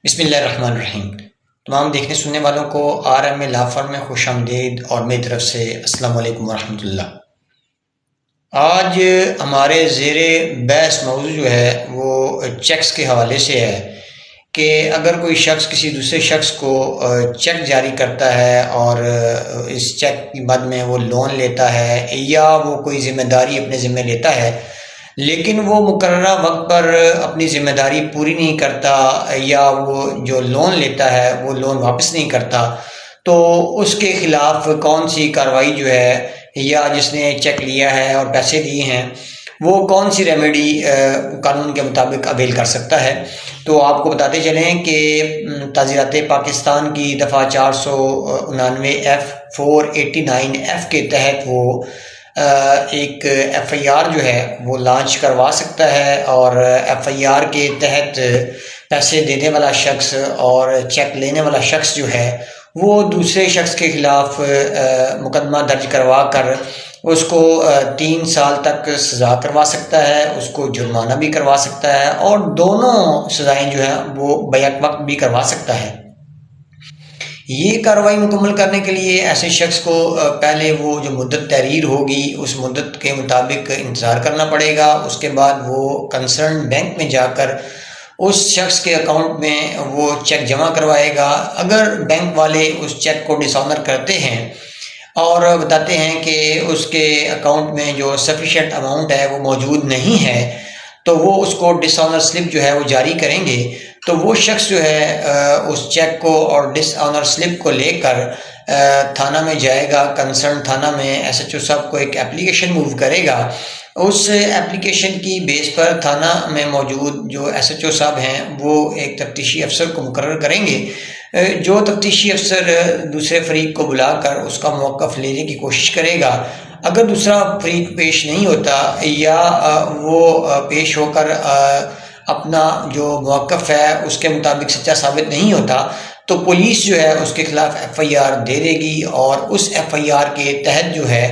بسم اللہ الرحمن الرحیم۔ تمام دیکھنے سننے والوں کو RMA لا فرم میں خوش آمدید اور میری طرف سے السلام علیکم ورحمۃ اللہ۔ آج ہمارے زیر بحث موضوع جو ہے وہ چیکس کے حوالے سے ہے کہ اگر کوئی شخص کسی دوسرے شخص کو چیک جاری کرتا ہے اور اس چیک کی مد میں وہ لون لیتا ہے یا وہ کوئی ذمہ داری اپنے ذمہ لیتا ہے لیکن وہ مقررہ وقت پر اپنی ذمہ داری پوری نہیں کرتا یا وہ جو لون لیتا ہے وہ لون واپس نہیں کرتا، تو اس کے خلاف کون سی کارروائی جو ہے یا جس نے چیک لیا ہے اور پیسے دیے ہیں وہ کون سی ریمیڈی قانون کے مطابق اویل کر سکتا ہے۔ تو آپ کو بتاتے چلیں کہ تعزیرات پاکستان کی دفعہ 499F 489F کے تحت وہ ایک FIR جو ہے وہ لانچ کروا سکتا ہے، اور FIR کے تحت پیسے دینے والا شخص اور چیک لینے والا شخص جو ہے وہ دوسرے شخص کے خلاف مقدمہ درج کروا کر اس کو 3 سال تک سزا کروا سکتا ہے، اس کو جرمانہ بھی کروا سکتا ہے، اور دونوں سزائیں جو ہیں وہ بیک وقت بھی کروا سکتا ہے۔ یہ کارروائی مکمل کرنے کے لیے ایسے شخص کو پہلے وہ جو مدت تحریر ہوگی اس مدت کے مطابق انتظار کرنا پڑے گا۔ اس کے بعد وہ کنسرن بینک میں جا کر اس شخص کے اکاؤنٹ میں وہ چیک جمع کروائے گا۔ اگر بینک والے اس چیک کو ڈس آنر کرتے ہیں اور بتاتے ہیں کہ اس کے اکاؤنٹ میں جو سفیشینٹ اماؤنٹ ہے وہ موجود نہیں ہے تو وہ اس کو ڈس آنر سلپ جو ہے وہ جاری کریں گے۔ تو وہ شخص جو ہے اس چیک کو اور ڈس آنر سلپ کو لے کر تھانہ میں جائے گا، کنسرن تھانہ میں SHO صاحب کو ایک اپلیکیشن موو کرے گا۔ اس اپلیکیشن کی بیس پر تھانہ میں موجود جو SHO صاحب ہیں وہ ایک تفتیشی افسر کو مقرر کریں گے، جو تفتیشی افسر دوسرے فریق کو بلا کر اس کا موقف لینے کی کوشش کرے گا۔ اگر دوسرا فریق پیش نہیں ہوتا یا وہ پیش ہو کر اپنا جو موقف ہے اس کے مطابق سچا ثابت نہیں ہوتا تو پولیس جو ہے اس کے خلاف FIR دے دے گی، اور اس FIR کے تحت جو ہے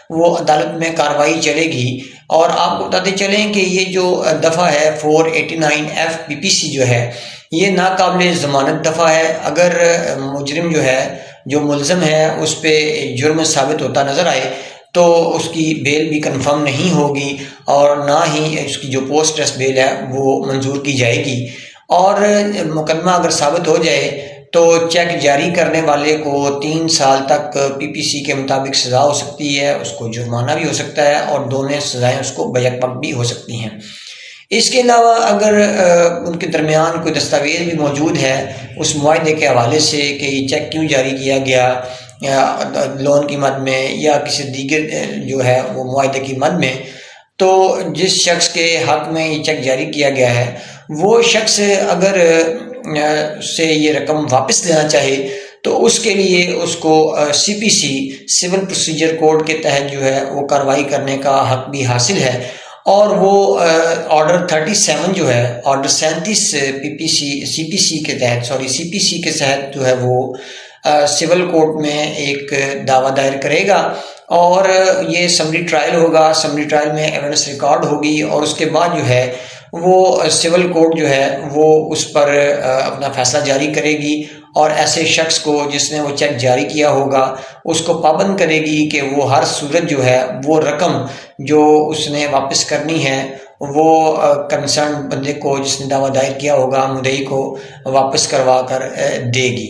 وہ عدالت میں کارروائی چلے گی۔ اور آپ کو بتاتے چلیں کہ یہ جو دفعہ ہے 489F PPC جو ہے یہ ناقابل ضمانت دفعہ ہے۔ اگر مجرم جو ہے جو ملزم ہے اس پہ جرم ثابت ہوتا نظر آئے تو اس کی بیل بھی کنفرم نہیں ہوگی، اور نہ ہی اس کی جو پوسٹ ٹرسٹ بیل ہے وہ منظور کی جائے گی۔ اور مقدمہ اگر ثابت ہو جائے تو چیک جاری کرنے والے کو 3 سال تک PPC کے مطابق سزا ہو سکتی ہے، اس کو جرمانہ بھی ہو سکتا ہے، اور دونوں سزائیں اس کو بیک وقت بھی ہو سکتی ہیں۔ اس کے علاوہ اگر ان کے درمیان کوئی دستاویز بھی موجود ہے اس معاہدے کے حوالے سے کہ یہ چیک کیوں جاری کیا گیا لون کی مد میں یا کسی دیگر جو ہے وہ معاہدے کی مد میں، تو جس شخص کے حق میں یہ چیک جاری کیا گیا ہے وہ شخص اگر سے یہ رقم واپس لینا چاہے تو اس کے لیے اس کو CPC سول پروسیجر کوڈ کے تحت جو ہے وہ کارروائی کرنے کا حق بھی حاصل ہے، اور وہ آرڈر 37 جو ہے آرڈر 37 CPC کے تحت جو ہے وہ سول کورٹ میں ایک دعویٰ دائر کرے گا، اور یہ سمری ٹرائل ہوگا۔ سمری ٹرائل میں ایویڈنس ریکارڈ ہوگی، اور اس کے بعد جو ہے وہ سول کورٹ جو ہے وہ اس پر اپنا فیصلہ جاری کرے گی، اور ایسے شخص کو جس نے وہ چیک جاری کیا ہوگا اس کو پابند کرے گی کہ وہ ہر صورت جو ہے وہ رقم جو اس نے واپس کرنی ہے وہ کنسرن بندے کو جس نے دعویٰ دائر کیا ہوگا مدعی کو واپس کروا کر دے گی۔